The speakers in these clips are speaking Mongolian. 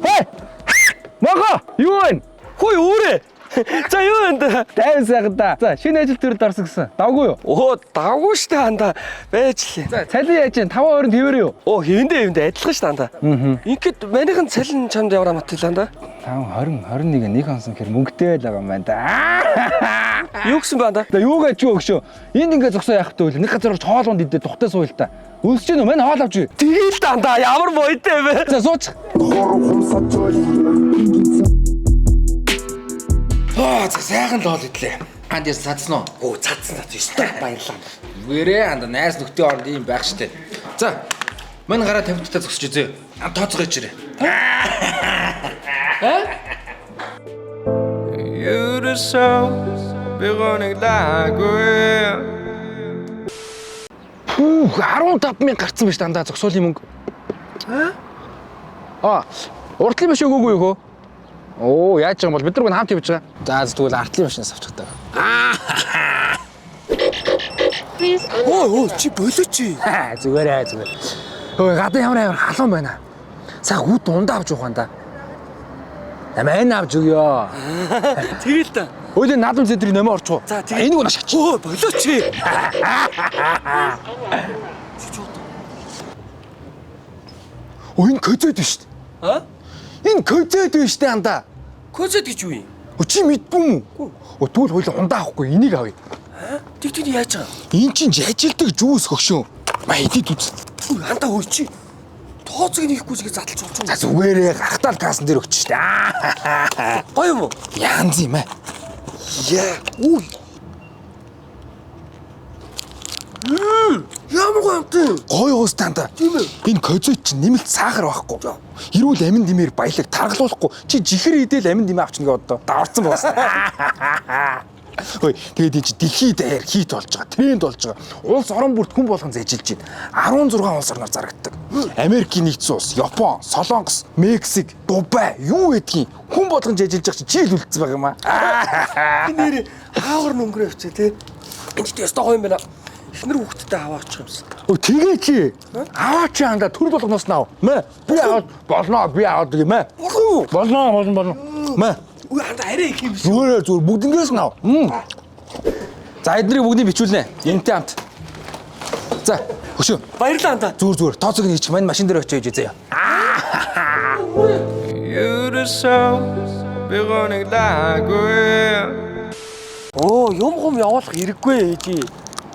Хей! Мага! Юу вэ? Хөөе өөрөө. За юу энэ? Тайван сайхан да. За шинэ ажил төрөд орсон гэсэн. Давгүй юу? Оо давгүй штэ ханда. Байж лээ. За цалин яаж чинь 5-20 твэр юу? Оо хэвэндээ адилхан штэ ханда. Ингээд манийхан цалин чамд яваа маттай ханда. 5 20 21 нэг онсон хэр мөнгөтэй л байгаа юм байна да. Юу гэсэн бэ ханда? За юу гэж юу өгшөө. Энд ингээ зогсоо яах вэ? Нэг газар хоолунд идэ тухтай сууя л та. Үлсэж гэнэ мань хоол авч. Тэгэл дандаа ямар бойтой вэ? За сууч. За сайхан л хоол идлээ. Анд яс цацсан уу? Оо цаацсан шүү дээ. Баярлалаа. Нүгээрээ анд найс нөхдийн оронд ийм байх штэ. За мань гараа 50-таа зогсож үзье. Тооцгоо ичээрэй. Юурэсоо бигоныг лаггүй. 15,000 гарцсан байж дандаа зогсоолын мөнгө. Уртлын машин өгөөгүй юу хөө? Оо, яаж байгаа юм бол бид нар хамт явж байгаа. За тэгвэл артлын машинаас авчих таа. Оо чи болооч чи. Зүгээр. Өө гадаа ямар халуун байна. Цаг үд ундаа авч явах юм да. Намайг авч өгөө. Тэгэл та. Өөлөө наадам зэдрийн нөмө орчихоо. За энийг унаш ач. Оо болооч чи. Энэ көзөд биш шүү дээ. Энэ көзөд биш дээ андаа. Көзөд гэж юу юм? Чи мэдбүн үү? Тэгвэл хоёул ундаа авахгүй энийг авъя. Тэг яаж байгаа? Энд чинь ажилдаг жүүс хөгшөө. Маа идэд үз. Хандаа хөөе чи. Тооцог нэхгүйсгээ задлж байгаа юм. За зүгээрээ гахтаал кассан дээр өгч штэ. Гоё юм уу? Янз юм аа. Яа. Үу. Ямар гоё амт. Гой уустаанда. Тийм ээ. Энэ көзөд чинь нэмэлт сахар байхгүй. Ирүүл амин димээр баялаг таргалуулахгүй. Чи жихэр идэл амин димээ авчихна гээ одоо. Даварцсан боосна. Хөөе, тэгээд энэ чи дэлхийд даяар хит болж байгаа, тренд болж байгаа. Улс орон бүрт хүн болгон зэжилж байна. 16 улс орноор зарагддаг. Америкийн нэгдсэн улс, Япон, Солонгос, Мексик, Дубай юу гэдгийг хүн болгон зэжилж байгаа чи л үлдсэн байгаа юм аа. Нэр хаагар нөнгөрөө авчаа те. Энд ч ястаа гоё юм байна. Эхнэр хүүхдтэй аваачих юмсан. Тэгээ чи аваач анда төр болгоноос нь ав. Мэ би аваад болно би аваад юм ээ. Болно. Мэ Үгүй хандаа арай их юм биш. зүгээр бүгднгээс нь ав. За эднийг бүгдийг бичүүлнэ. Энтэй хамт. За хөшөө. Баярлалаа хандаа. Зүгээр тооцоог нь хийчих. Мань машин дээр очиж заяа. Юурэсоо бигоныг лаггүй. Оо юм явуулах хэрэггүй ээжи.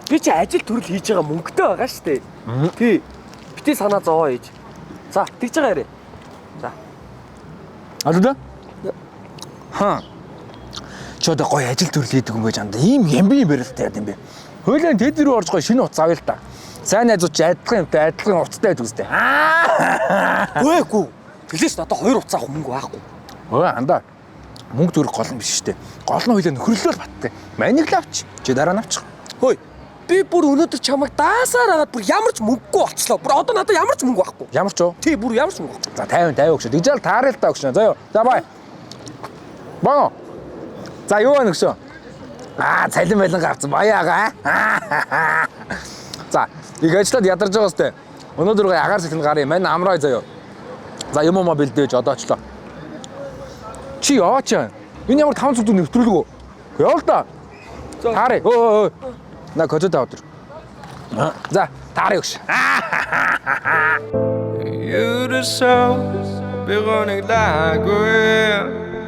Би чи ажил төрөл хийж байгаа мөнгөтэй байгаа шүү дээ. Тий. Битээ санаа зовоо ээж. За тэгж байгаа ярэ. За. Алда? Чи одоо гоё ажил төрөл хийдэг юм байж анда. Ийм ямби барилттай яд юм бэ. Хойлоо тэд рүү орж гоё шинэ утас авъя л та. Сайн найзууд чи адилхан юмтай адилхан утастай байдаг үстэй. Гүйгүй. Тэглээс одоо 2 утас авах мөнгө байхгүй. Өө анда. Мөнгө төрөх гол нь биш штэ. Гол нь хойлоо нөхрөлөөр баттай. Манийг л авч. Чи дараа нь авчих. Хөөе. Би бүр өнөөдөр чамайг даасаар агаад бүр ямар ч мөнгөгүй очлоо. Бүр одоо надад ямар ч мөнгө байхгүй. Ямар ч уу? Тий, бүр ямар ч мөнгө байхгүй. За 50 өгшөө. Дижаал таарай л та өгшөө. Заяа. За бай. Боо. За юу вэ өгшөө? Цалин байлан гарцсан баяага. За, их ажиллаад ядарч байгаа сте. Өнөөдөр гоо агаар сэлэн гарыг мань амраа заяа. За юм уу бэлдээж одоочлоо. Чи яваач. Энэ ямар 500 төгрөг нэвтрүүлгөө. Яа л да. Таарай. Өө. На көдөд авдар. За, таарай өгш. Юурэсоо бигоныг лаггүй.